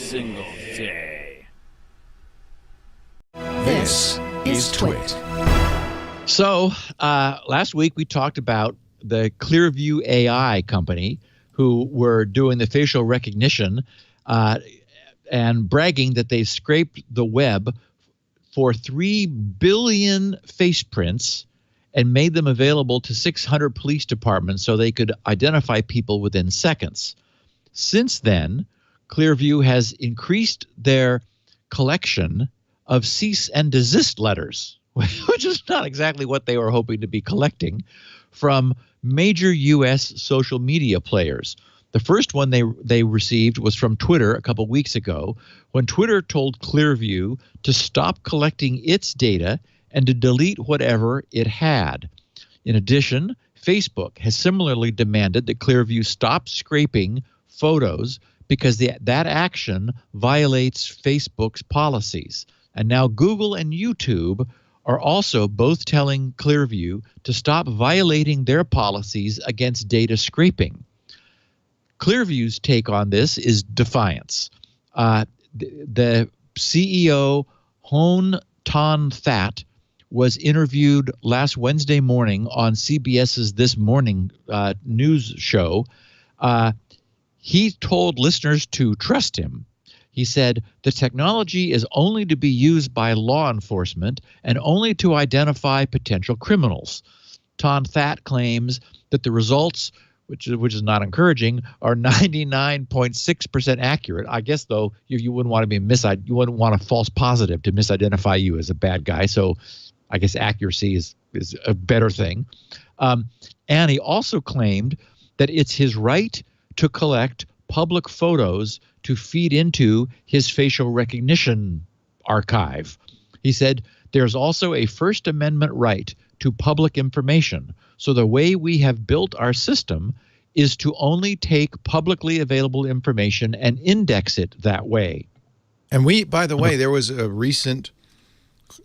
single day. This is Twit. So last week we talked about the Clearview AI company who were doing the facial recognition and bragging that they scraped the web for 3 billion face prints and made them available to 600 police departments so they could identify people within seconds. Since then, Clearview has increased their collection of cease and desist letters, which is not exactly what they were hoping to be collecting, from major U.S. social media players. The first one they received was from Twitter a couple weeks ago, when Twitter told Clearview to stop collecting its data and to delete whatever it had. In addition, Facebook has similarly demanded that Clearview stop scraping photos because that action violates Facebook's policies. And now Google and YouTube are also both telling Clearview to stop violating their policies against data scraping. Clearview's take on this is defiance. The CEO, Hon Ton That, was interviewed last Wednesday morning on CBS's This Morning news show. He told listeners to trust him. He said, the technology is only to be used by law enforcement and only to identify potential criminals. Ton That claims that the results, which is not encouraging, are 99.6% accurate. I guess, though, you wouldn't want to be you wouldn't want a false positive to misidentify you as a bad guy. So I guess accuracy is a better thing. And he also claimed that it's his right to collect public photos to feed into his facial recognition archive. He said, there's also a First Amendment right to public information. So the way we have built our system is to only take publicly available information and index it that way. And by the way, there was a recent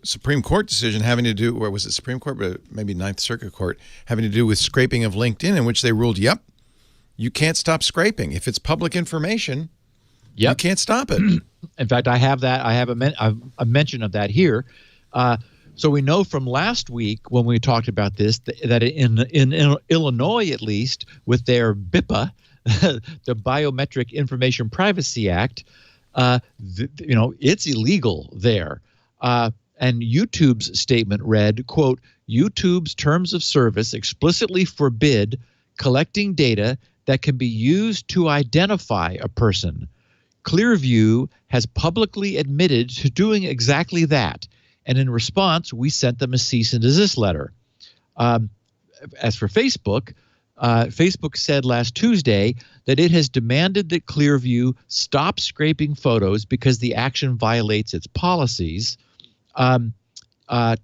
Supreme Court decision having to do, or was it Supreme Court, but maybe Ninth Circuit Court, having to do with scraping of LinkedIn, in which they ruled, yep, you can't stop scraping. If it's public information, you can't stop it. In fact, I have that. I have a mention of that here. So we know from last week when we talked about this that in Illinois, at least, with their BIPA, the Biometric Information Privacy Act, it's illegal there. And YouTube's statement read, quote, YouTube's terms of service explicitly forbid collecting data that can be used to identify a person. Clearview has publicly admitted to doing exactly that. And in response, we sent them a cease and desist letter. As for Facebook, Facebook said last Tuesday that it has demanded that Clearview stop scraping photos because the action violates its policies. Facebook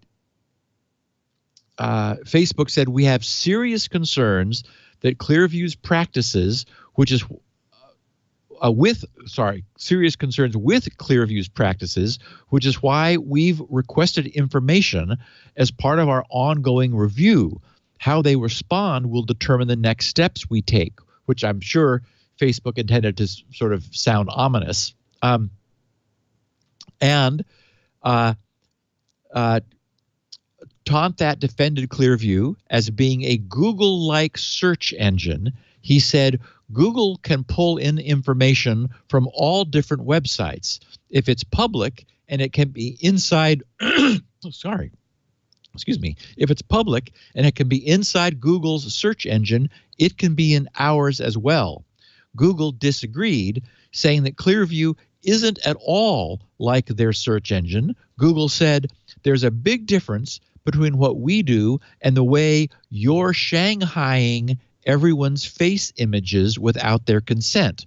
said, we have serious concerns that Clearview's practices, which is serious concerns with Clearview's practices, which is why we've requested information as part of our ongoing review. How they respond will determine the next steps we take, which I'm sure Facebook intended to sort of sound ominous. That defended Clearview as being a Google-like search engine. He said, Google can pull in information from all different websites. If it's public and it can be inside, if it's public and it can be inside Google's search engine, it can be in ours as well. Google disagreed, saying that Clearview isn't at all like their search engine. Google said, there's a big difference between what we do and the way you're Shanghaiing everyone's face images without their consent.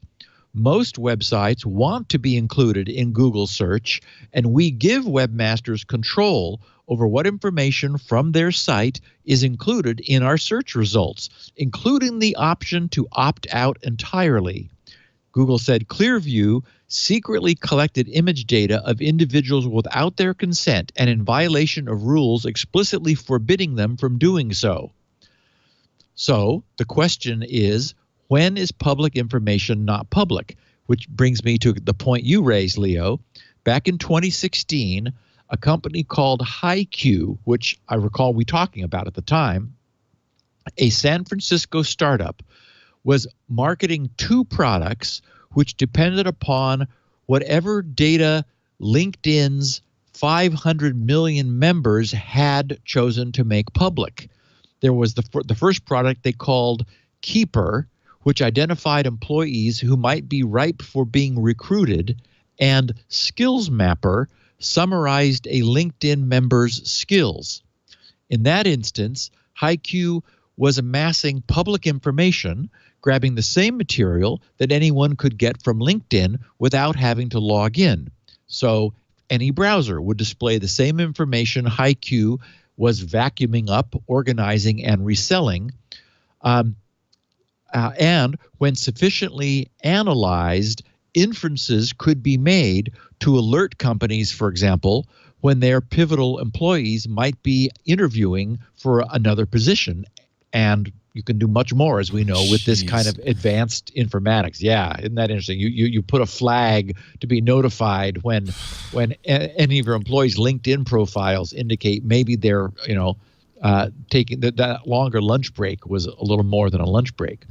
Most websites want to be included in Google search, and we give webmasters control over what information from their site is included in our search results, including the option to opt out entirely. Google said Clearview secretly collected image data of individuals without their consent and in violation of rules explicitly forbidding them from doing so. So the question is, when is public information not public? which brings me to the point you raised, Leo. Back in 2016, a company called HiQ, which I recall we talking about at the time, a San Francisco startup, was marketing two products which depended upon whatever data LinkedIn's 500 million members had chosen to make public. There was the first product they called Keeper, which identified employees who might be ripe for being recruited, and Skills Mapper summarized a LinkedIn member's skills. In that instance, HiQ was amassing public information, grabbing the same material that anyone could get from LinkedIn without having to log in. So any browser would display the same information HiQ was vacuuming up, organizing, and reselling. And when sufficiently analyzed, inferences could be made to alert companies, for example, when their pivotal employees might be interviewing for another position. And you can do much more, as we know, with this kind of advanced informatics. Yeah, isn't that interesting? You put a flag to be notified when any of your employees' LinkedIn profiles indicate maybe they're taking that longer lunch break was a little more than a lunch break.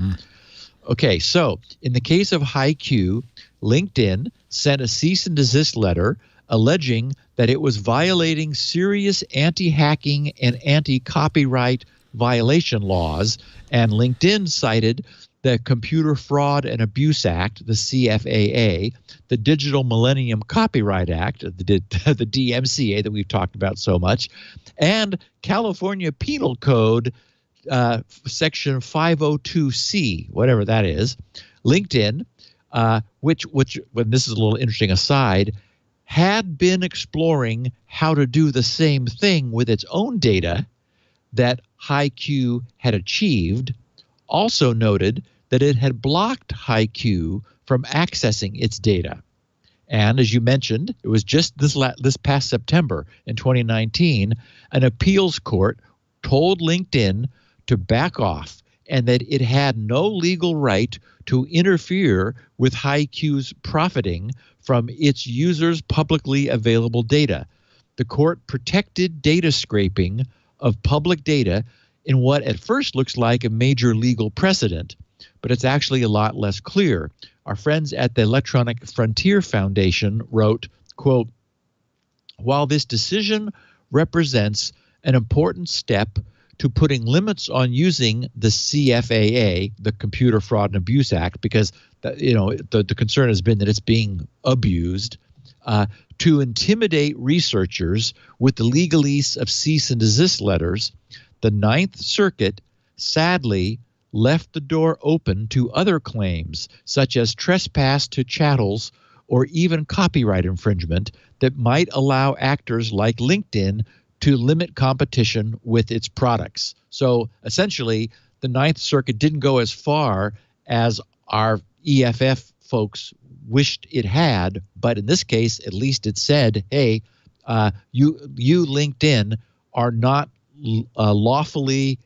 Okay, so in the case of HiQ, LinkedIn sent a cease and desist letter alleging that it was violating serious anti-hacking and anti-copyright violation laws, and LinkedIn cited the Computer Fraud and Abuse Act, the CFAA, the Digital Millennium Copyright Act, the DMCA that we've talked about so much, and California Penal Code Section 502C, whatever that is. LinkedIn, which when this is a little interesting aside, had been exploring how to do the same thing with its own data that HiQ had achieved, also noted that it had blocked HiQ from accessing its data. And as you mentioned, it was just this past September in 2019, an appeals court told LinkedIn to back off and that it had no legal right to interfere with HiQ's profiting from its users' publicly available data. The court protected data scraping of public data in what at first looks like a major legal precedent, but it's actually a lot less clear. Our friends at the Electronic Frontier Foundation wrote, quote, "While this decision represents an important step to putting limits on using the CFAA, the Computer Fraud and Abuse Act, because the concern has been that it's being abused, to intimidate researchers with the legalese of cease and desist letters, the Ninth Circuit sadly left the door open to other claims, such as trespass to chattels or even copyright infringement, that might allow actors like LinkedIn to limit competition with its products." So essentially, the Ninth Circuit didn't go as far as our EFF folks wished it had, but in this case, at least it said, hey, you LinkedIn are not lawfully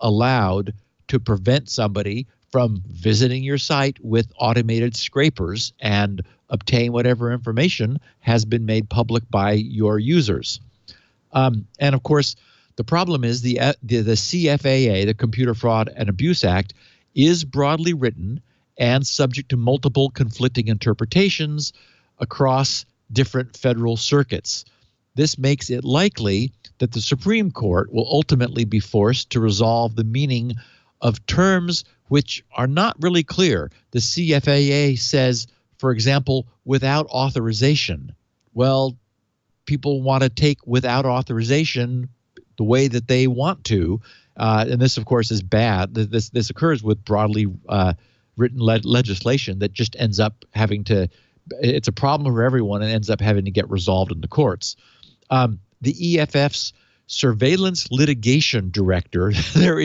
allowed to prevent somebody from visiting your site with automated scrapers and obtain whatever information has been made public by your users. And of course, the problem is the CFAA, the Computer Fraud and Abuse Act, is broadly written and subject to multiple conflicting interpretations across different federal circuits. This makes it likely that the Supreme Court will ultimately be forced to resolve the meaning of terms which are not really clear. The CFAA says, for example, without authorization. Well, people want to take without authorization the way that they want to, and this, of course, is bad. This occurs with broadly written legislation that just ends up having to. It's a problem for everyone and ends up having to get resolved in the courts. The EFF's surveillance litigation director, there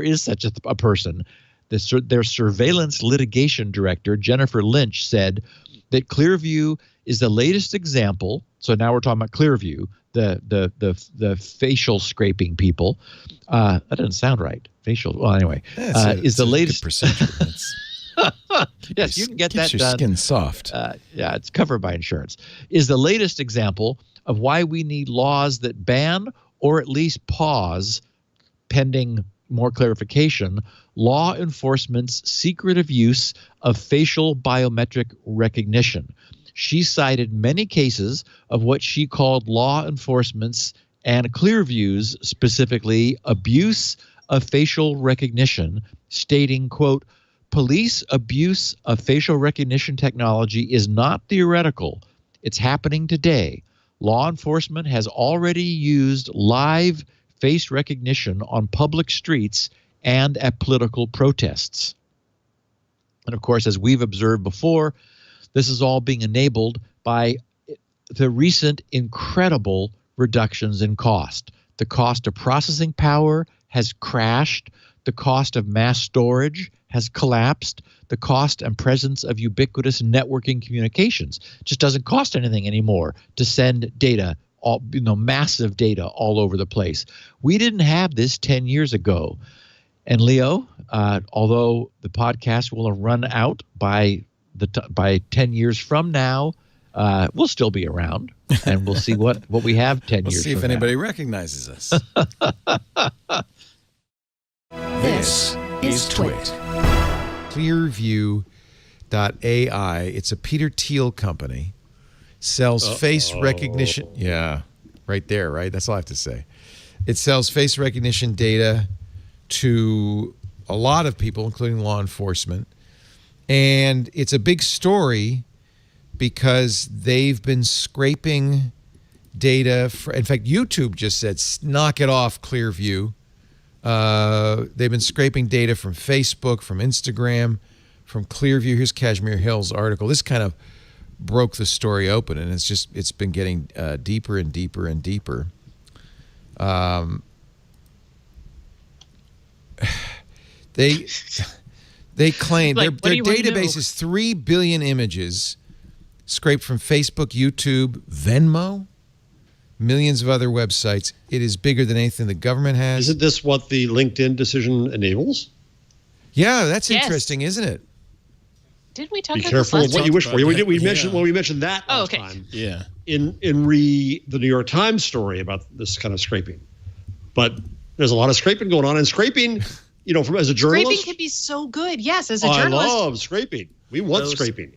is such a person. Their surveillance litigation director, Jennifer Lynch, said that Clearview is the latest example. So now we're talking about Clearview, the facial scraping people. That doesn't sound right. Facial. Well, anyway, is the latest procedure. Yes, you can get Keeps that your done. skin soft. Yeah, it's covered by insurance. Is the latest example of why we need laws that ban or at least pause, pending more clarification, law enforcement's secretive use of facial biometric recognition. She cited many cases of what she called law enforcement's and Clearview's specifically abuse of facial recognition, stating, quote, police abuse of facial recognition technology is not theoretical. It's happening today. Law enforcement has already used live face recognition on public streets and at political protests. And of course, as we've observed before, this is all being enabled by the recent incredible reductions in cost. The cost of processing power has crashed. The cost of mass storage has collapsed. The cost and presence of ubiquitous networking communications just doesn't cost anything anymore to send data, massive data all over the place. We didn't have this 10 years ago. And Leo, although the podcast will have run out by 10 years from now, we'll still be around, and we'll see what we have 10 years from now. We'll see if anybody recognizes us. This is Twit. Clearview.ai. It's a Peter Thiel company. Sells face recognition. Yeah, right there, right? That's all I have to say. It sells face recognition data to a lot of people, including law enforcement. And it's a big story because they've been scraping data. In fact, YouTube just said, knock it off, Clearview. They've been scraping data from Facebook, from Instagram, from Clearview. Here's Kashmir Hill's article. This kind of broke the story open, and it's been getting deeper and deeper and deeper. They claim their database is 3 billion images scraped from Facebook, YouTube, Venmo, millions of other websites. It is bigger than anything the government has. Isn't this what the LinkedIn decision enables? Yeah, that's interesting, isn't it? Did we talk Be about careful this of what you wish for. We mentioned that Oh, last okay. time. Yeah. In the New York Times story about this kind of scraping. But there's a lot of scraping going on, and scraping, from as a journalist. Scraping can be so good. Yes, as a journalist. I love scraping. We want scraping.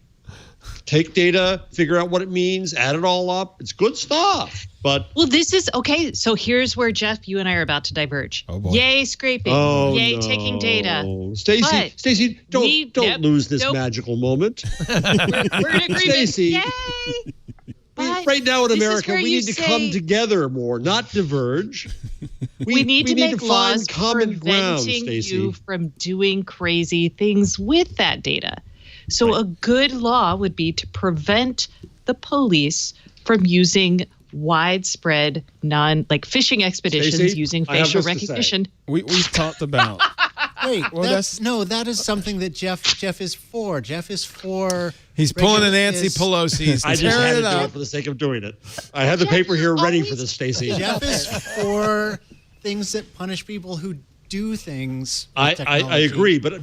Take data, figure out what it means, add it all up. It's good stuff. But this is okay. So here's where, Jeff, you and I are about to diverge. Oh boy. Yay, scraping. Yay, taking data. Stacey, don't lose this magical moment. We're in agreement. Stacey. Yay. Right now in America, we need to say, come together more, not diverge. We need to make laws common ground, preventing you from doing crazy things with that data. So a good law would be to prevent the police from using widespread phishing expeditions Stacey, using facial recognition. We've talked about. Wait, that is something that Jeff is for. Jeff is for. He's pulling a Nancy Pelosi. I just had to do it for the sake of doing it. I had the paper here ready for this, Stacey. Jeff is for things that punish people who do things. I agree, but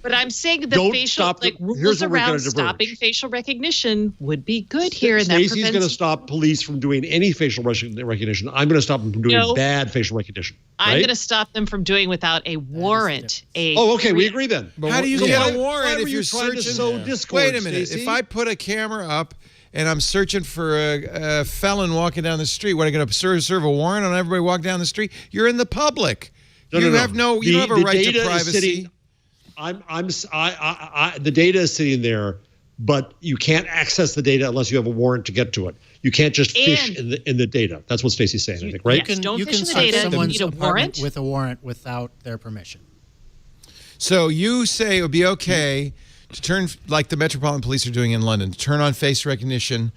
I'm saying the don't facial stop rules around stopping facial recognition would be good here, and Stacey's going to stop police from doing any facial recognition. I'm going to stop them from doing bad facial recognition. Right? I'm going to stop them from doing without a warrant. Okay, we agree then. How do you get a warrant if you're searching? To sow discord, Wait a minute. Stacey? If I put a camera up and I'm searching for a felon walking down the street, what, are you going to serve a warrant on everybody walking down the street? You're in the public. You don't have a right to privacy. The data is sitting there, but you can't access the data unless you have a warrant to get to it. You can't just fish in the data. That's what Stacey's saying, I think, right? Yes, don't you fish can in the data. You someone's need a warrant with a warrant without their permission. So you say it would be okay to turn, like the Metropolitan Police are doing in London, to turn on face recognition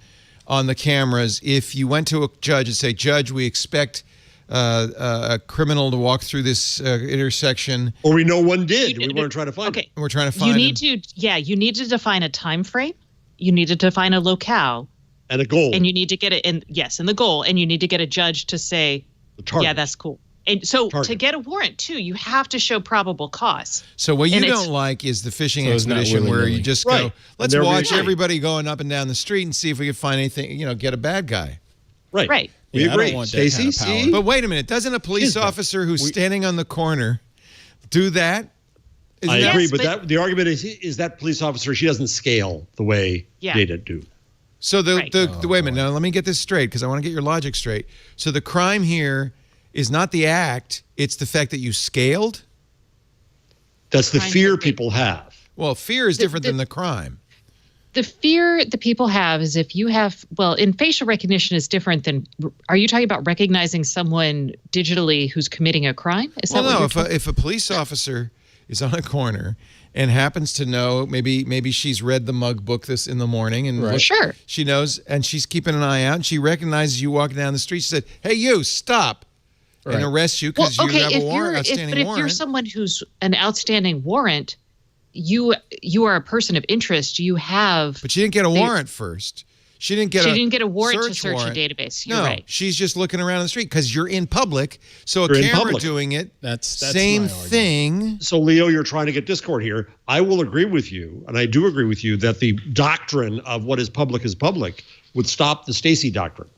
on the cameras if you went to a judge and say, Judge, we expect a criminal to walk through this intersection. Or we know one did. We want to try to find it. And we're trying to find him. You need to define a time frame. You need to define a locale. And a goal. And you need to get it in the goal. And you need to get a judge to say, yeah, that's cool. And so Target. to get a warrant too, you have to show probable cause. So what you And don't like is the fishing So it's not expedition where willy-nilly. you just Right. go, And let's they're watch really- everybody going up and down the street and see if we can find anything, get a bad guy. Right. Right. We Yeah, I agree. don't want that Stacey, kind of power. see? But wait a minute, doesn't a police that? officer who's standing on the corner do that? Isn't I that- agree, Yes, but the argument is that police officer, she doesn't scale the way Yeah. data do. So Right. wait a minute, now let me get this straight because I want to get your logic straight. So the crime here is not the act, it's the fact that you scaled? That's the Crime fear that they- people have. Well, fear is different than the crime. The fear that people have is if you have, well, in facial recognition is different than, are you talking about recognizing someone digitally who's committing a crime? Is Well, that what no, you're if talking- if a police officer is on a corner and happens to know, maybe she's read the mug book this in the morning and Right. Sure. she knows and she's keeping an eye out and she recognizes you walking down the street. She said, "Hey, you, stop," and Right. arrests you Well, because you okay, have a if warrant, you're, outstanding but if warrant. you're someone who's an outstanding warrant, you are a person of interest. You have. But she didn't get a warrant first. She didn't get a warrant to search warrant. a database. You're No, right. she's just looking around the street because you're in public. So a You're in camera public. doing it, That's same my argument. thing. So, Leo, you're trying to get discord here. I will agree with you, and I do agree with you, that the doctrine of what is public would stop the Stacey doctrine.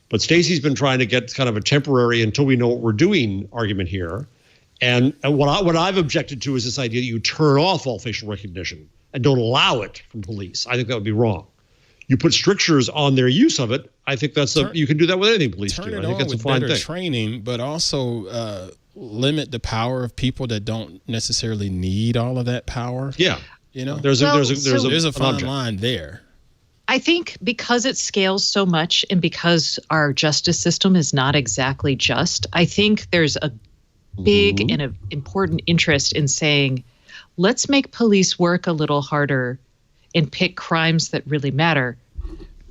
But Stacey's been trying to get kind of a temporary until we know what we're doing argument here. And what I've objected to is this idea that you turn off all facial recognition and don't allow it from police. I think that would be wrong. You put strictures on their use of it. I think you can do that with anything police do. Turn I it think on that's a with fine better thing. training, but also limit the power of people that don't necessarily need all of that power. Yeah. There's Well, a an fine object. line there. I think because it scales so much and because our justice system is not exactly just, I think there's a big and an important interest in saying, let's make police work a little harder and pick crimes that really matter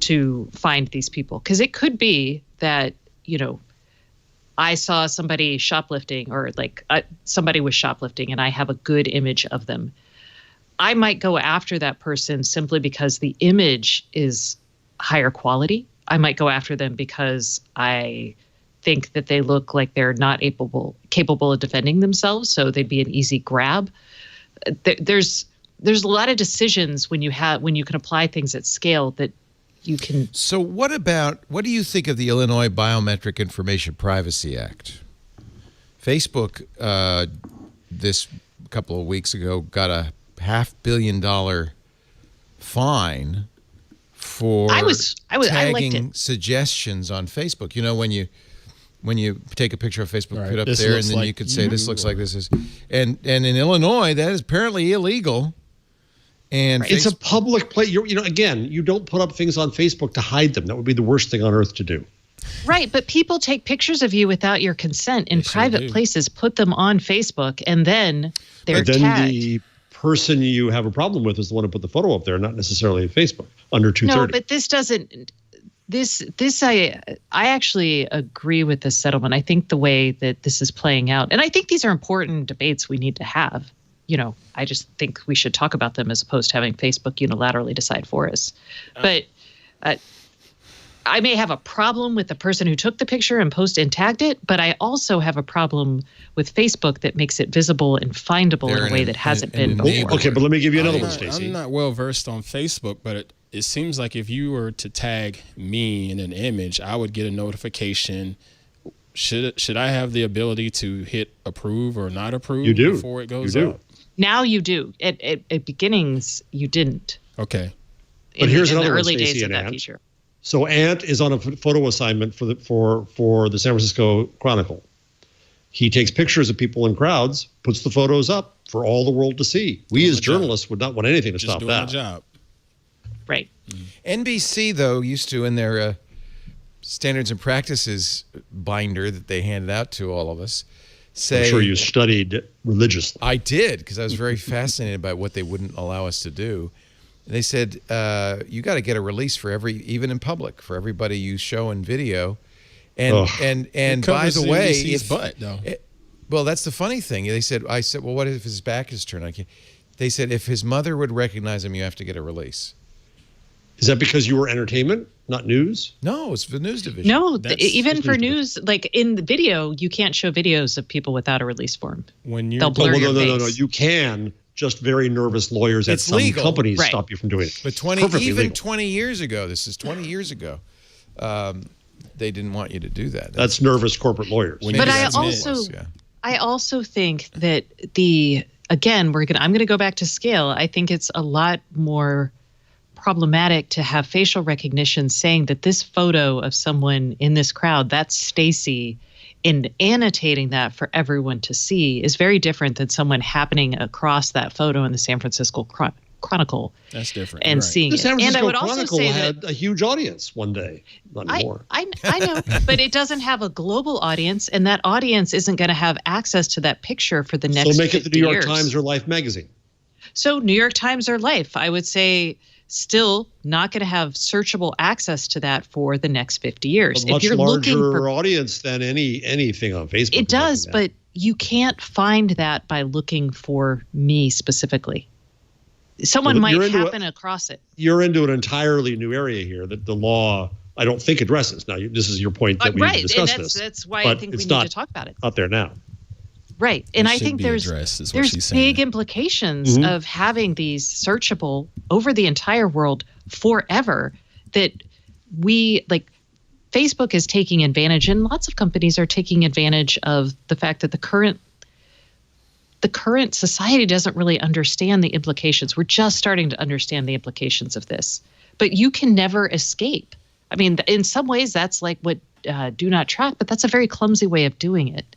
to find these people. Because it could be that, I saw somebody shoplifting or somebody was shoplifting and I have a good image of them. I might go after that person simply because the image is higher quality. I might go after them because I think that they look like they're not capable of defending themselves, so they'd be an easy grab. There's a lot of decisions when you can apply things at scale that you can. So what do you think of the Illinois Biometric Information Privacy Act? Facebook this couple of weeks ago got a $500 million fine for I liked tagging it. suggestions on Facebook. When you take a picture of Facebook, Right. put it up This there, and looks then like you could say, "This you," looks or- like this is," and in Illinois, that is apparently illegal. And It's a Facebook- public place. Again, you don't put up things on Facebook to hide them. That would be the worst thing on earth to do. Right, but people take pictures of you without your consent in They sure private do. places, put them on Facebook, and then they're But then tagged. the person you have a problem with is the one who put the photo up there, not necessarily Facebook under 230. No, but this doesn't. This I actually agree with this settlement. I think the way that this is playing out, and I think these are important debates we need to have. I just think we should talk about them as opposed to having Facebook unilaterally decide for us. But I may have a problem with the person who took the picture and posted and tagged it, but I also have a problem with Facebook that makes it visible and findable They're in a way an- that hasn't an been before. enabler. Okay, but let me give you another I'm one, not- Stacey. I'm not well versed on Facebook, but it seems like if you were to tag me in an image, I would get a notification. Should I have the ability to hit approve or not approve You do. before it goes You do. up? Now you do. At beginnings, you didn't. Okay. But here's in the another one, early Stacey days of and that Ant. feature. So Ant is on a photo assignment for the San Francisco Chronicle. He takes pictures of people in crowds, puts the photos up for all the world to see. We Doing as my job. journalists would not want anything to Just stop doing that. my job. Right. NBC, though, used to, in their standards and practices binder that they handed out to all of us, say... I'm sure you studied religiously. I did, because I was very fascinated by what they wouldn't allow us to do. They said, you got to get a release for even in public, for everybody you show in video. And Ugh. and It by covers the way, NBC's butt, though. Well, that's the funny thing. I said, well, what if his back is turned? They said, if his mother would recognize him, you have to get a release. Is that because you were entertainment, not news? No, it's the news division. No, That's- even for news, like in the video, you can't show videos of people without a release form. When you're They'll blur your No. face. You can. Just very nervous lawyers at It's some legal. companies Right. stop you from doing it. But Perfectly even legal. 20 years ago, this is 20 years ago, they didn't want you to do that. That's nervous corporate lawyers. When But you I guys met. also, Yeah. I also think that I'm going to go back to scale. I think it's a lot more problematic to have facial recognition saying that this photo of someone in this crowd, that's Stacy, and annotating that for everyone to see is very different than someone happening across that photo in the San Francisco Chronicle That's different. and right. seeing The it. San And Francisco I would also Chronicle say had that a huge audience one day. Not anymore. I know, but it doesn't have a global audience, and that audience isn't going to have access to that picture for the next So make it the 50 New York years. Times or Life magazine. So New York Times or Life, I would say, still not going to have searchable access to that for the next 50 years. A much if you're looking larger for, audience than anything on Facebook. it does, like that. but you can't find that by looking for me specifically. Someone Well, might you're into happen across it. You're into an entirely new area here that the law, I don't think, addresses. Now, this is your point that we need to Right, discuss and this. that's why I but think we it's need not to talk about it. out there now. Right. And It I should think be there's addressed, is what she's saying. big implications of having these searchable over the entire world forever that Facebook is taking advantage, and lots of companies are taking advantage of the fact that the current society doesn't really understand the implications. We're just starting to understand the implications of this. But you can never escape. I mean, in some ways, that's like what do not track, but that's a very clumsy way of doing it.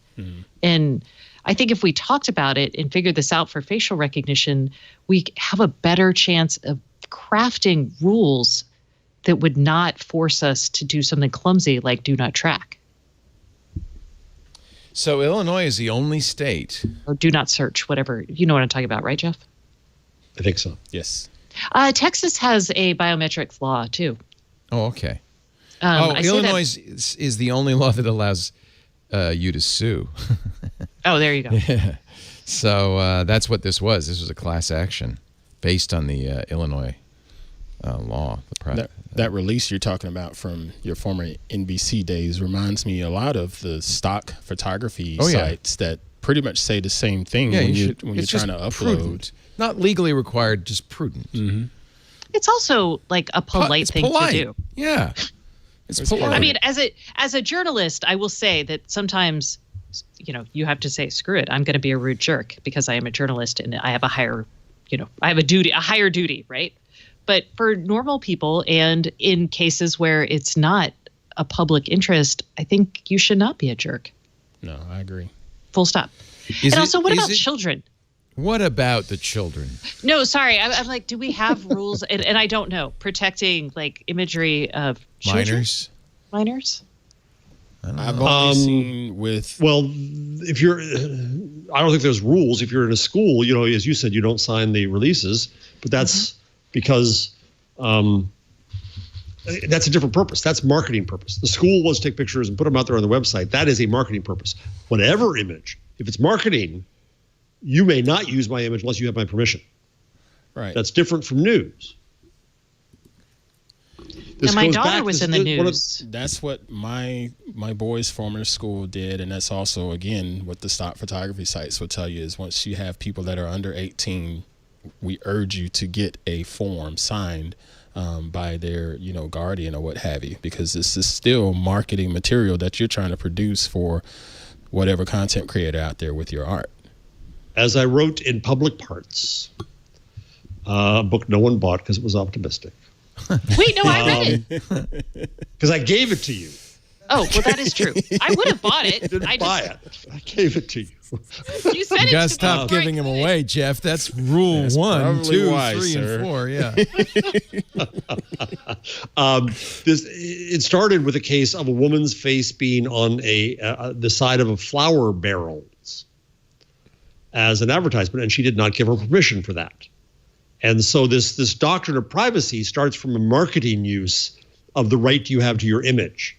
And I think if we talked about it and figured this out for facial recognition, we have a better chance of crafting rules that would not force us to do something clumsy like do not track So Illinois is the only state. or do not search, whatever. You know what I'm talking about, right, Jeff? I think so. Yes. Texas has a biometrics law, too. Oh, okay. I say that- Illinois is the only law that allows you to sue. Oh, there you go. So that's what this was. This was a class action based on the Illinois law. That release you're talking about from your former NBC days reminds me a lot of the stock photography sites that pretty much say the same thing when you're trying to upload. Prudent. Not legally required, just prudent. It's also like a polite It's thing polite. to do. Yeah. It's polite. I mean, as a journalist, I will say that sometimes, you have to say, screw it, I'm going to be a rude jerk because I am a journalist and I have a higher duty, right? But for normal people and in cases where it's not a public interest, I think you should not be a jerk. No, I agree. Full stop. And also, what about children? What about the children? No, sorry. I'm like, do we have rules? And I don't know. Protecting like imagery of children? Minors? I've only seen with. Well, if you're, I don't think there's rules. If you're in a school, as you said, you don't sign the releases, but that's because that's a different purpose. That's marketing purpose. The school wants to take pictures and put them out there on the website. That is a marketing purpose. Whatever image, if it's marketing, you may not use my image unless you have my permission. Right. That's different from news. Now, my daughter was in the news. That's what my boy's former school did, and that's also, again, what the stock photography sites will tell you is once you have people that are under 18, we urge you to get a form signed by their, guardian or what have you, because this is still marketing material that you're trying to produce for whatever content creator out there with your art. As I wrote in Public Parts, a book no one bought because it was optimistic. Wait, no, I read it. Because I gave it to you. Oh, well, that is true. I would have bought it. I didn't buy it. I gave it to you. You said You it gotta to stop me giving them before I away, Jeff. That's rule That's 1, probably 2, wise, 3, sir. and 4. Yeah. It started with a case of a woman's face being on the side of a flour barrels as an advertisement, and she did not give her permission for that. And so this doctrine of privacy starts from a marketing use of the right you have to your image.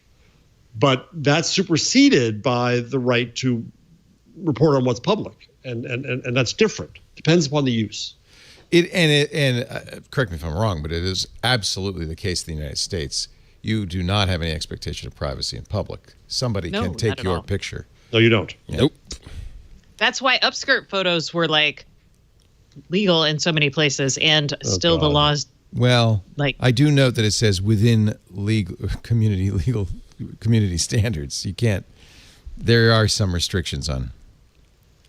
But that's superseded by the right to report on what's public. And that's different. Depends upon the use. Correct me if I'm wrong, but it is absolutely the case in the United States. You do not have any expectation of privacy in public. Somebody No, can not take at your all. picture. No, you don't. Yeah. Nope. That's why upskirt photos were like legal in so many places, and still the God. laws. Well, Like- I do note that it says within legal community standards. You can't. There are some restrictions on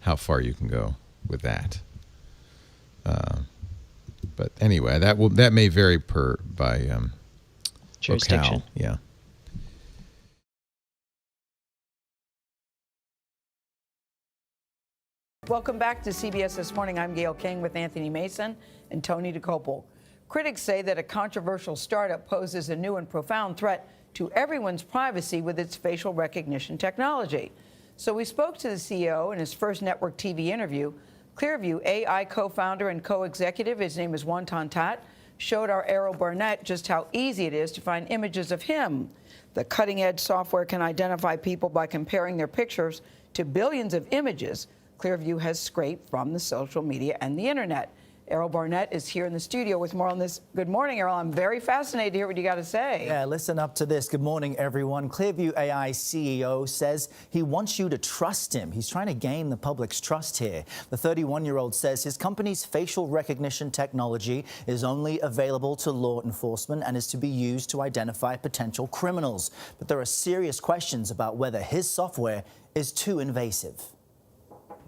how far you can go with that. But anyway, that may vary by Jurisdiction. locale. Yeah. Welcome back to CBS This Morning. I'm Gail King with Anthony Mason and Tony DeCopel. Critics say that a controversial startup poses a new and profound threat to everyone's privacy with its facial recognition technology. So we spoke to the CEO in his first network TV interview. Clearview AI co-founder and co-executive, his name is Wonton Tat, showed our Errol Barnett just how easy it is to find images of him. The cutting-edge software can identify people by comparing their pictures to billions of images Clearview has scraped from the social media and the internet. Errol Barnett is here in the studio with more on this. Good morning, Errol. I'm very fascinated to hear what you got to say. Yeah, listen up to this. Good morning, everyone. Clearview AI CEO says he wants you to trust him. He's trying to gain the public's trust here. The 31-year-old says his company's facial recognition technology is only available to law enforcement and is to be used to identify potential criminals. But there are serious questions about whether his software is too invasive.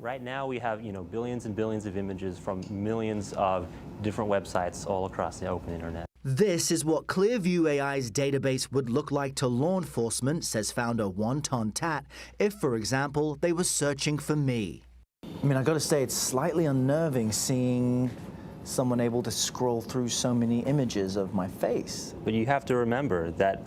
Right now we have, billions and billions of images from millions of different websites all across the open internet. This is what Clearview AI's database would look like to law enforcement, says founder Wonton Tat, if, for example, they were searching for me. I mean, I got to say, it's slightly unnerving seeing someone able to scroll through so many images of my face. But you have to remember that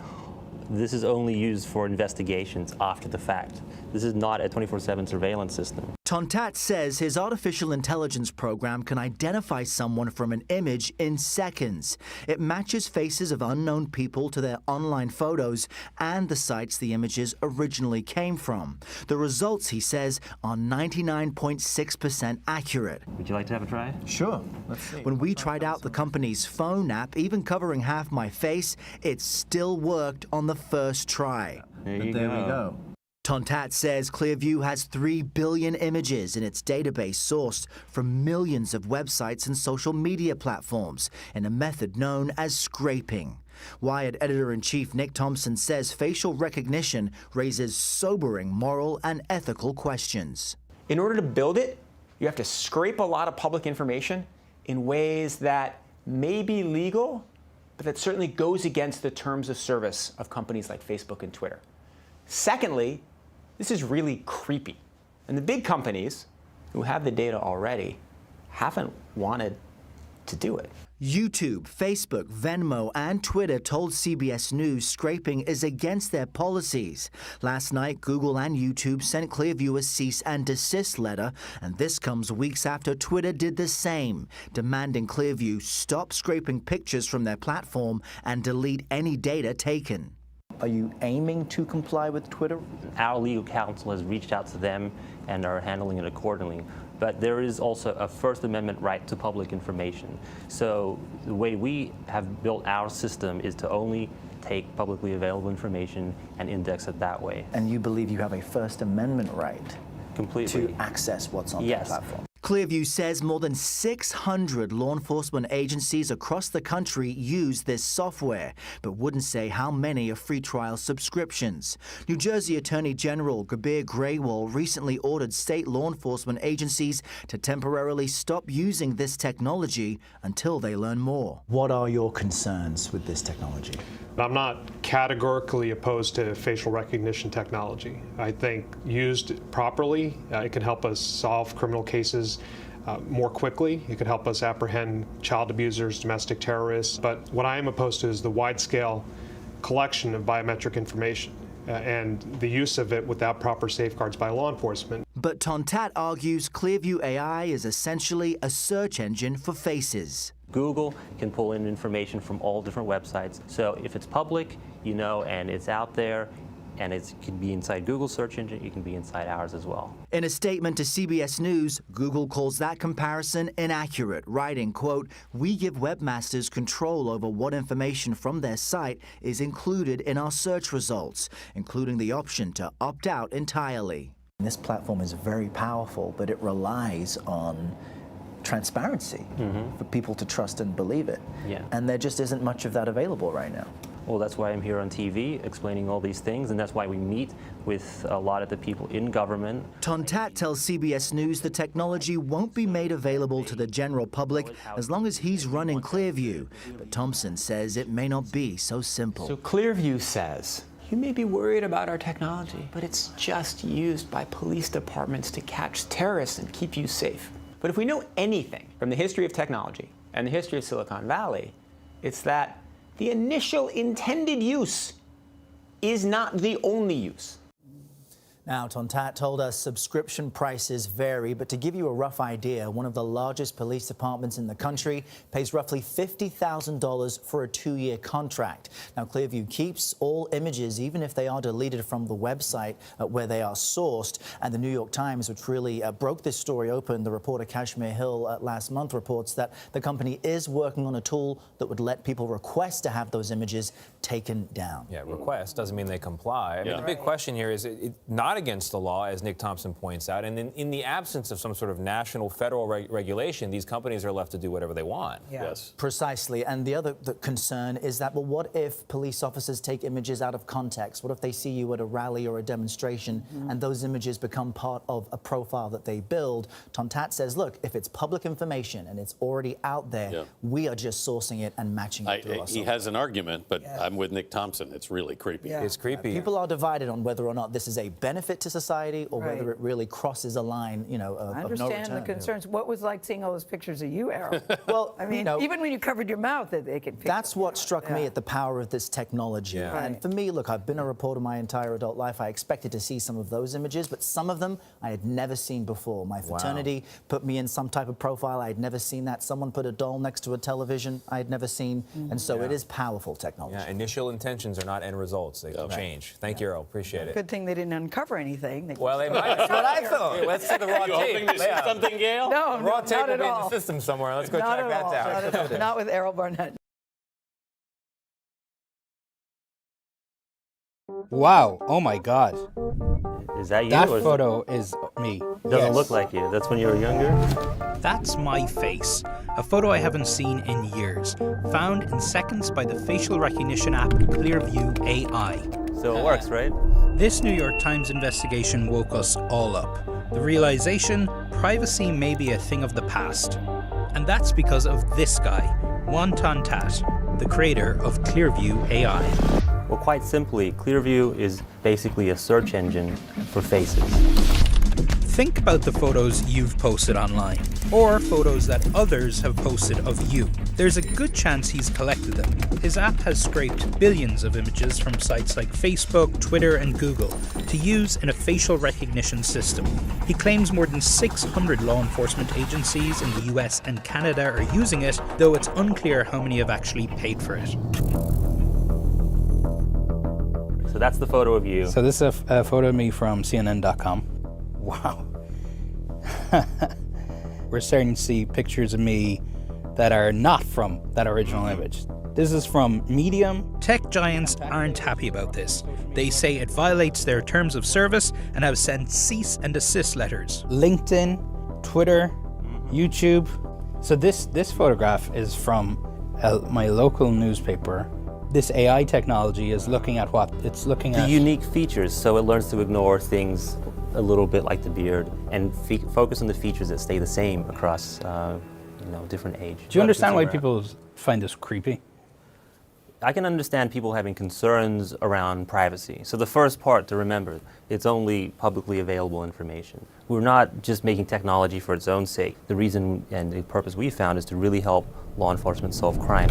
this is only used for investigations after the fact. This is not a 24/7 surveillance system. Tontat says his artificial intelligence program can identify someone from an image in seconds. It matches faces of unknown people to their online photos and the sites the images originally came from. The results, he says, are 99.6% accurate. Would you like to have a try? Sure. Let's see. When we tried out the company's phone app, even covering half my face, it still worked on the first try. There we go. Tontat says Clearview has 3 billion images in its database sourced from millions of websites and social media platforms in a method known as scraping. Wired editor-in-chief Nick Thompson says facial recognition raises sobering moral and ethical questions. In order to build it, you have to scrape a lot of public information in ways that may be legal, but that certainly goes against the terms of service of companies like Facebook and Twitter. Secondly, this is really creepy. And the big companies who have the data already haven't wanted to do it. YouTube, Facebook, Venmo, and Twitter told CBS News scraping is against their policies. Last night, Google and YouTube sent Clearview a cease and desist letter, and this comes weeks after Twitter did the same, demanding Clearview stop scraping pictures from their platform and delete any data taken. Are you aiming to comply with Twitter? Our legal counsel has reached out to them and are handling it accordingly. But there is also a First Amendment right to public information. So the way we have built our system is to only take publicly available information and index it that way. And you believe you have a First Amendment right Completely. to access what's on the Yes. platform? Clearview says more than 600 law enforcement agencies across the country use this software, but wouldn't say how many are free trial subscriptions. New Jersey Attorney General Gabir Graywall recently ordered state law enforcement agencies to temporarily stop using this technology until they learn more. What are your concerns with this technology? I'm not categorically opposed to facial recognition technology. I think used properly, it can help us solve criminal cases more quickly. It could help us apprehend child abusers, domestic terrorists. But what I am opposed to is the wide-scale collection of biometric information and the use of it without proper safeguards by law enforcement. But Tontat argues Clearview AI is essentially a search engine for faces. Google can pull in information from all different websites. So if it's public, and it's out there, And it can be inside Google's search engine, it can be inside ours as well. In a statement to CBS News, Google calls that comparison inaccurate, writing, quote, "We give webmasters control over what information from their site is included in our search results, including the option to opt out entirely." This platform is very powerful, but it relies on transparency for people to trust and believe it. Yeah. And there just isn't much of that available right now. Well, that's why I'm here on TV explaining all these things, and that's why we meet with a lot of the people in government. Tontat tells CBS News the technology won't be made available to the general public as long as he's running Clearview. But Thompson says it may not be so simple. So Clearview says, you may be worried about our technology, but it's just used by police departments to catch terrorists and keep you safe. But if we know anything from the history of technology and the history of Silicon Valley, it's that the initial intended use is not the only use. Now, Tontat told us subscription prices vary, but to give you a rough idea, one of the largest police departments in the country pays roughly $50,000 for a 2-year contract. Now, Clearview keeps all images, even if they are deleted from the website where they are sourced. And the New York Times, which really broke this story open, the reporter Kashmir Hill last month reports that the company is working on a tool that would let people request to have those images taken down. Yeah, request doesn't mean they comply. I mean, the big question here is it not against the law, as Nick Thompson points out, and in the absence of some sort of national federal regulation, these companies are left to do whatever they want. Yeah. Yes. Precisely. And the other concern is that, well, what if police officers take images out of context? What if they see you at a rally or a demonstration and those images become part of a profile that they build? Tontat says, look, if it's public information and it's already out there, we are just sourcing it and matching it through our He has an argument, but I'm with Nick Thompson. It's really creepy. Yeah. It's creepy. People are divided on whether or not this is a benefit to society or whether it really crosses a line, you know, of no return. I understand the concerns. What was like seeing all those pictures of you, Errol? Well, I mean, even when you covered your mouth, they could pick That's what struck me at the power of this technology. And for me, look, I've been a reporter my entire adult life. I expected to see some of those images, but some of them I had never seen before. My fraternity put me in some type of profile. I had never seen that. Someone put a doll next to a television I had never seen. And so it is powerful technology. Yeah, initial intentions are not end results. They can change. Thank you, Errol. Appreciate it. Good thing they didn't uncover anything. Well, they might. That's what I thought. Yeah, let's see the raw tape. To see something, Gail? No, the raw tape not will at be in all. the system somewhere. Let's go Not track at all. that down. Not with Errol Barnett. Wow. Oh, my God. Is that you? That or photo is me. doesn't look like you. That's when you were younger? That's my face, a photo I haven't seen in years, found in seconds by the facial recognition app Clearview AI. So it works, right? This New York Times investigation woke us all up. The realization privacy may be a thing of the past. And that's because of this guy, Juan Tontat, the creator of Clearview AI. Well, quite simply, Clearview is basically a search engine for faces. Think about the photos you've posted online, or photos that others have posted of you. There's a good chance he's collected them. His app has scraped billions of images from sites like Facebook, Twitter, and Google to use in a facial recognition system. He claims more than 600 law enforcement agencies in the US and Canada are using it, though it's unclear how many have actually paid for it. So that's the photo of you. So this is a photo of me from CNN.com. Wow. We're starting to see pictures of me that are not from that original image. This is from Medium. Tech giants aren't happy about this. They say it violates their terms of service and have sent cease and desist letters. LinkedIn, Twitter, YouTube. So this photograph is from my local newspaper. This AI technology is looking at what? It's looking at the unique features, so it learns to ignore things a little bit like the beard and focus on the features that stay the same across different age. Do you understand why people find this creepy? I can understand people having concerns around privacy. So the first part to remember, it's only publicly available information. We're not just making technology for its own sake. The reason and the purpose we found is to really help law enforcement solve crime.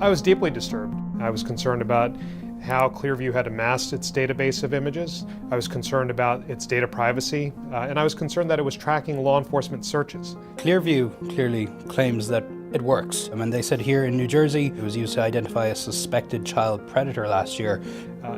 I was deeply disturbed. I was concerned about how Clearview had amassed its database of images. I was concerned about its data privacy, and I was concerned that it was tracking law enforcement searches. Clearview clearly claims that It works. I mean, they said here in New Jersey, it was used to identify a suspected child predator last year.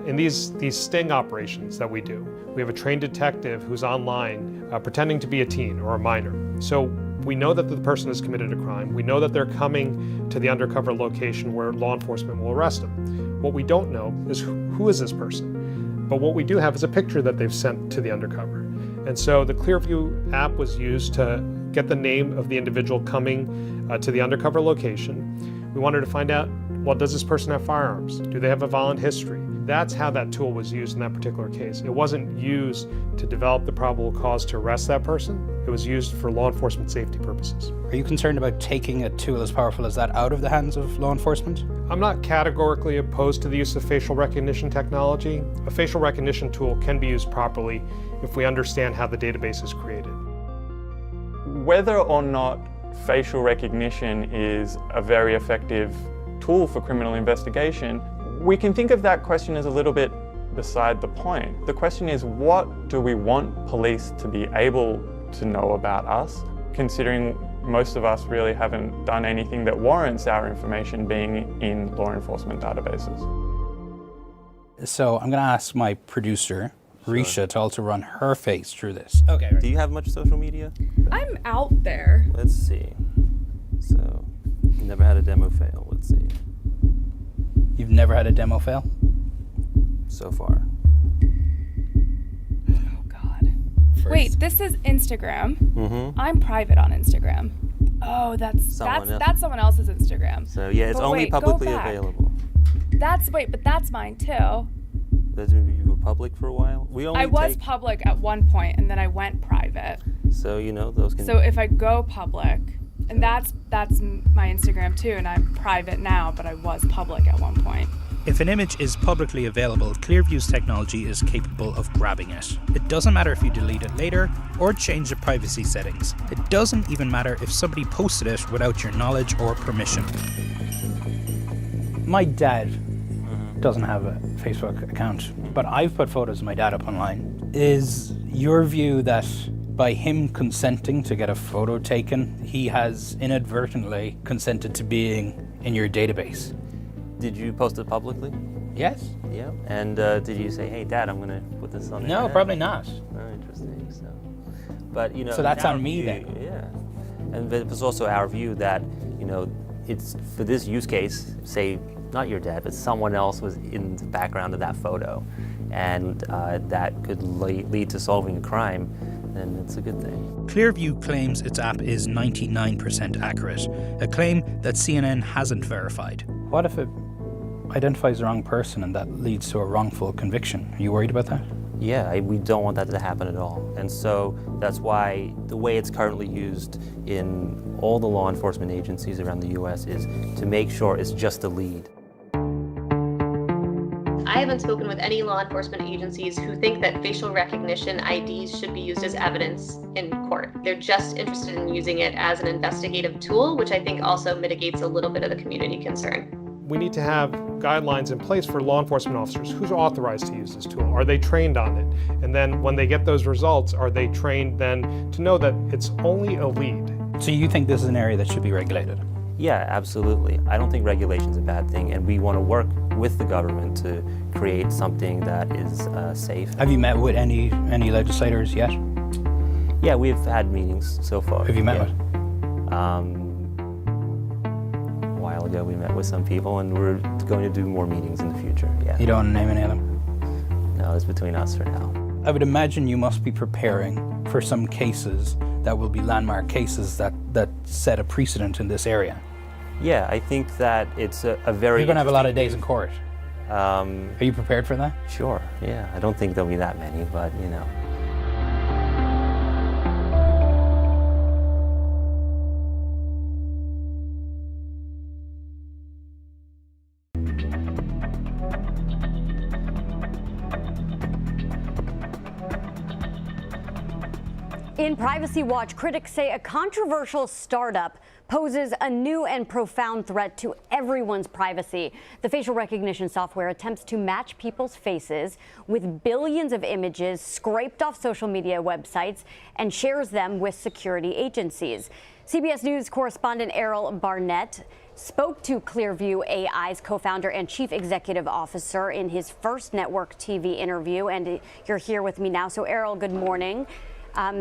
In these sting operations that we do, we have a trained detective who's online pretending to be a teen or a minor. So we know that the person has committed a crime. We know that they're coming to the undercover location where law enforcement will arrest them. What we don't know is who is this person. But what we do have is a picture that they've sent to the undercover. And so the Clearview app was used to get the name of the individual coming to the undercover location. We wanted to find out, well, does this person have firearms? Do they have a violent history? That's how that tool was used in that particular case. It wasn't used to develop the probable cause to arrest that person. It was used for law enforcement safety purposes. Are you concerned about taking a tool as powerful as that out of the hands of law enforcement? I'm not categorically opposed to the use of facial recognition technology. A facial recognition tool can be used properly if we understand how the database is created. Whether or not facial recognition is a very effective tool for criminal investigation, we can think of that question as a little bit beside the point. The question is, what do we want police to be able to know about us, considering most of us really haven't done anything that warrants our information being in law enforcement databases. So I'm going to ask my producer, Risha, to also run her face through this. Okay. Do you have much social media? I'm out there. Let's see. So, never had a demo fail. Let's see. You've never had a demo fail? So far. Oh, God. Wait, this is Instagram. Mm-hmm. I'm private on Instagram. Oh, that's someone else's Instagram. So, yeah, it's only publicly available. But that's mine, too. You were public for a while? I was public at one point, and then I went private. So, those can... So if I go public, and that's my Instagram too, and I'm private now, but I was public at one point. If an image is publicly available, Clearview's technology is capable of grabbing it. It doesn't matter if you delete it later or change the privacy settings. It doesn't even matter if somebody posted it without your knowledge or permission. My dad doesn't have a Facebook account, but I've put photos of my dad up online. Is your view that by him consenting to get a photo taken, he has inadvertently consented to being in your database? Did you post it publicly? Yes. Yeah. And did you say, hey, Dad, I'm going to put this on the No, internet? probably not. Oh, interesting. But, So that's on me then? Yeah. And it was also our view that, it's for this use case, say, not your dad, but someone else was in the background of that photo, and that could lead to solving a crime, then it's a good thing. Clearview claims its app is 99% accurate, a claim that CNN hasn't verified. What if it identifies the wrong person and that leads to a wrongful conviction? Are you worried about that? Yeah, we don't want that to happen at all. And so that's why the way it's currently used in all the law enforcement agencies around the US is to make sure it's just a lead. I haven't spoken with any law enforcement agencies who think that facial recognition IDs should be used as evidence in court. They're just interested in using it as an investigative tool, which I think also mitigates a little bit of the community concern. We need to have guidelines in place for law enforcement officers. Who's authorized to use this tool? Are they trained on it? And then when they get those results, are they trained then to know that it's only a lead? So you think this is an area that should be regulated? Yeah, absolutely. I don't think regulation's a bad thing, and we want to work with the government to create something that is safe. Have you met with any legislators yet? Yeah, we've had meetings so far. Have you met with? A while ago, we met with some people, and we're going to do more meetings in the future. Yeah. You don't want to name any of them? No, it's between us for now. I would imagine you must be preparing for some cases that will be landmark cases that set a precedent in this area. Yeah, I think that it's a very... You're going to have a lot of days in court. Are you prepared for that? Sure, yeah. I don't think there'll be that many, but In Privacy Watch, critics say a controversial startup poses a new and profound threat to everyone's privacy. The facial recognition software attempts to match people's faces with billions of images scraped off social media websites and shares them with security agencies. CBS News correspondent Errol Barnett spoke to Clearview AI's co-founder and chief executive officer in his first network TV interview, and you're here with me now. So Errol, good morning.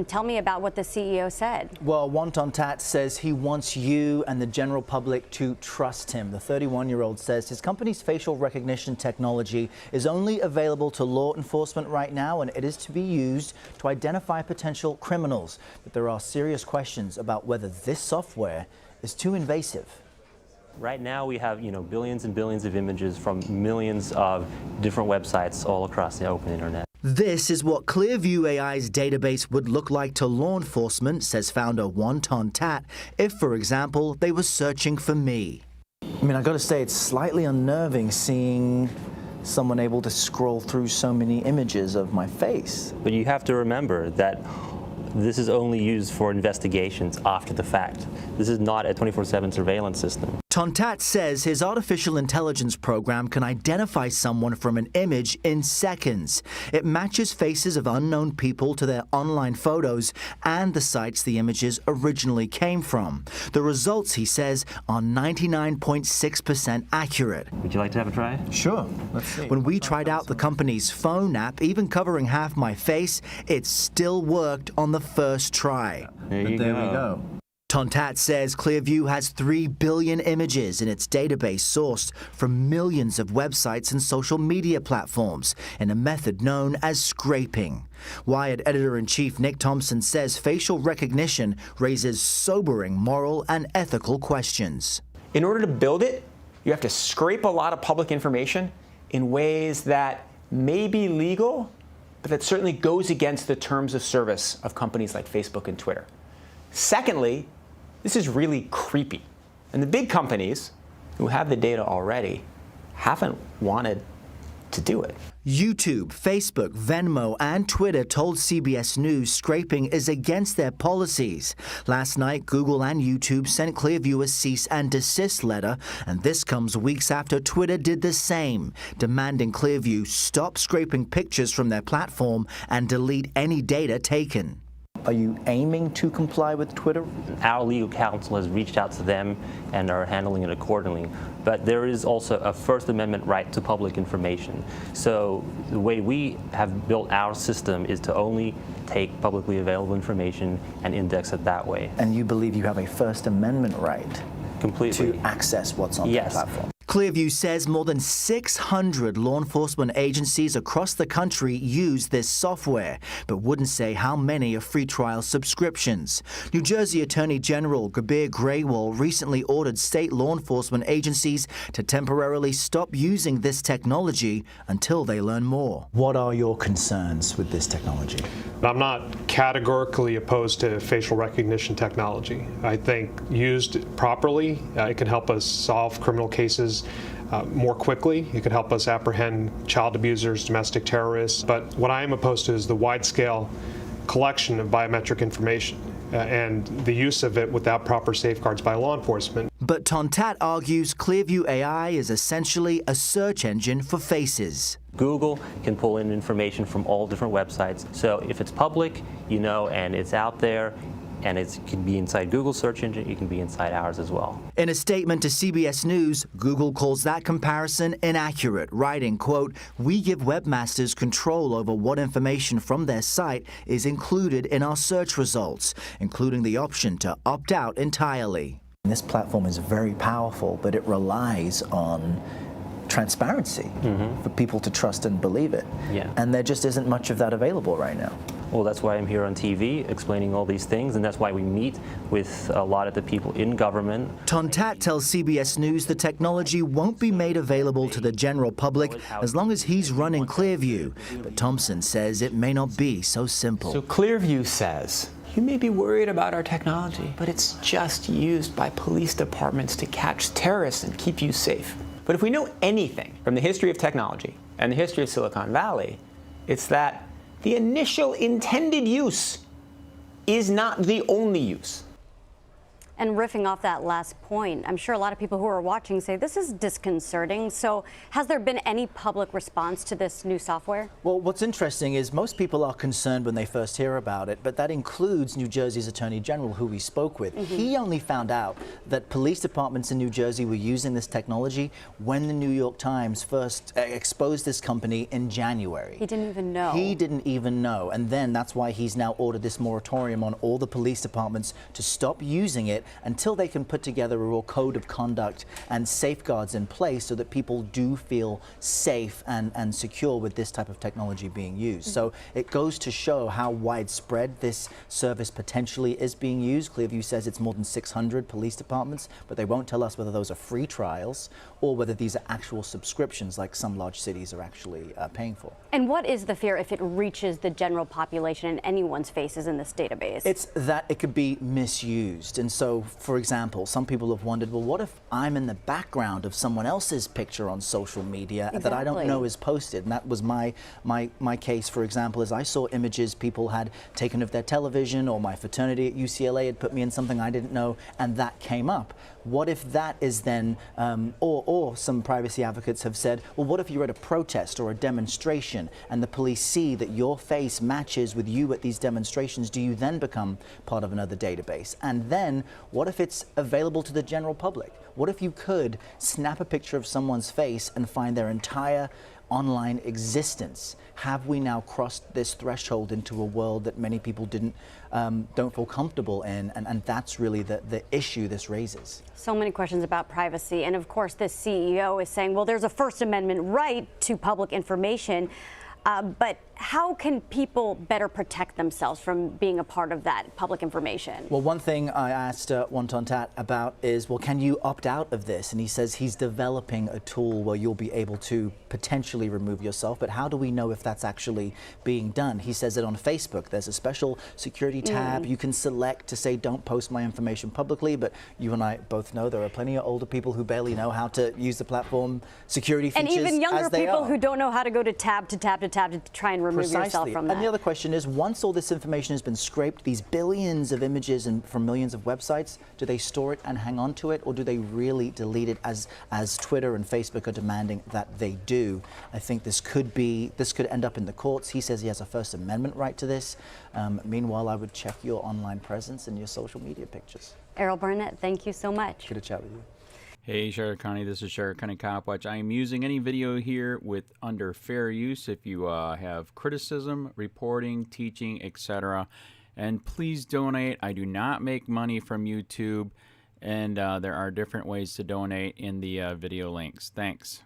Tell me about what the CEO said. Well, Wonton Tat says he wants you and the general public to trust him. The 31-year-old says his company's facial recognition technology is only available to law enforcement right now, and it is to be used to identify potential criminals. But there are serious questions about whether this software is too invasive. Right now we have, billions and billions of images from millions of different websites all across the open internet. This is what Clearview AI's database would look like to law enforcement, says founder Wonton Tat, if, for example, they were searching for me. I mean, I gotta say, it's slightly unnerving seeing someone able to scroll through so many images of my face. But you have to remember that this is only used for investigations after the fact. This is not a 24/7 surveillance system. Tontat says his artificial intelligence program can identify someone from an image in seconds. It matches faces of unknown people to their online photos and the sites the images originally came from. The results, he says, are 99.6% accurate. Would you like to have a try? Sure. Let's see. When we tried out the company's phone app, even covering half my face, it still worked on the first try. There we go. Tontat says Clearview has 3 billion images in its database sourced from millions of websites and social media platforms in a method known as scraping. Wired editor-in-chief Nick Thompson says facial recognition raises sobering moral and ethical questions. In order to build it, you have to scrape a lot of public information in ways that may be legal, but that certainly goes against the terms of service of companies like Facebook and Twitter. Secondly, this is really creepy. And the big companies who have the data already haven't wanted to do it. YouTube, Facebook, Venmo, and Twitter told CBS News scraping is against their policies. Last night, Google and YouTube sent Clearview a cease and desist letter, and this comes weeks after Twitter did the same, demanding Clearview stop scraping pictures from their platform and delete any data taken. Are you aiming to comply with Twitter? Our legal counsel has reached out to them and are handling it accordingly. But there is also a First Amendment right to public information. So the way we have built our system is to only take publicly available information and index it that way. And you believe you have a First Amendment right completely to access what's on the platform? Clearview says more than 600 law enforcement agencies across the country use this software, but wouldn't say how many are free trial subscriptions. New Jersey Attorney General Kabir Graywall recently ordered state law enforcement agencies to temporarily stop using this technology until they learn more. What are your concerns with this technology? I'm not categorically opposed to facial recognition technology. I think used properly, it can help us solve criminal cases more quickly. It could help us apprehend child abusers, domestic terrorists. But what I am opposed to is the wide-scale collection of biometric information and the use of it without proper safeguards by law enforcement. But Tontat argues Clearview AI is essentially a search engine for faces. Google can pull in information from all different websites. So if it's public, and it's out there, and it can be inside Google's search engine, it can be inside ours as well. In a statement to CBS News, Google calls that comparison inaccurate, writing, quote, "We give webmasters control over what information from their site is included in our search results, including the option to opt out entirely." This platform is very powerful, but it relies on transparency for people to trust and believe it. Yeah. And there just isn't much of that available right now. Well, that's why I'm here on TV explaining all these things, and that's why we meet with a lot of the people in government. Tontat tells CBS News the technology won't be made available to the general public as long as he's running Clearview. But Thompson says it may not be so simple. So Clearview says, you may be worried about our technology, but it's just used by police departments to catch terrorists and keep you safe. But if we know anything from the history of technology and the history of Silicon Valley, it's that the initial intended use is not the only use. And riffing off that last point, I'm sure a lot of people who are watching say this is disconcerting. So has there been any public response to this new software? Well, what's interesting is most people are concerned when they first hear about it, but that includes New Jersey's Attorney General, who we spoke with. He only found out that police departments in New Jersey were using this technology when the New York Times first exposed this company in January. He didn't even know. He didn't even know. And then that's why he's now ordered this moratorium on all the police departments to stop using it until they can put together a real code of conduct and safeguards in place so that people do feel safe and secure with this type of technology being used. So it goes to show how widespread this service potentially is being used. Clearview says it's more than 600 police departments, but they won't tell us whether those are free trials or whether these are actual subscriptions like some large cities are actually paying for. And what is the fear if it reaches the general population and anyone's faces in this database? It's that it could be misused. And so, for example, some people have wondered, well, what if I'm in the background of someone else's picture on social media that I don't know is posted? And that was my case, for example, is I saw images people had taken of their television, or my fraternity at UCLA had put me in something I didn't know, and that came up. What if that is then, or some privacy advocates have said, well, what if you're at a protest or a demonstration and the police see that your face matches with you at these demonstrations? Do you then become part of another database? And then what if it's available to the general public? What if you could snap a picture of someone's face and find their entire online existence? Have we now crossed this threshold into a world that many people don't feel comfortable in? And that's really the issue this raises. So many questions about privacy. And of course, this CEO is saying, well, there's a First Amendment right to public information. But how can people better protect themselves from being a part of that public information? Well, one thing I asked Wonton Tat about is, well, can you opt out of this? And he says he's developing a tool where you'll be able to potentially remove yourself. But how do we know if that's actually being done? He says that on Facebook, there's a special security tab. You can select to say, don't post my information publicly. But you and I both know there are plenty of older people who barely know how to use the platform security features. And even younger people who don't know how to go to tab to tab to tab to try and remove yourself from that. And the other question is, once all this information has been scraped, these billions of images and from millions of websites, do they store it and hang on to it, or do they really delete it as Twitter and Facebook are demanding that they do? I think this could end up in the courts. He says he has a First Amendment right to this. Meanwhile, I would check your online presence and your social media pictures. Errol Burnett, thank you so much. Good to chat with you. Hey, Sheriff County, this is Sheriff County COPWATCH. I am using any video here under fair use if you have criticism, reporting, teaching, etc. And please donate. I do not make money from YouTube, and there are different ways to donate in the video links. Thanks.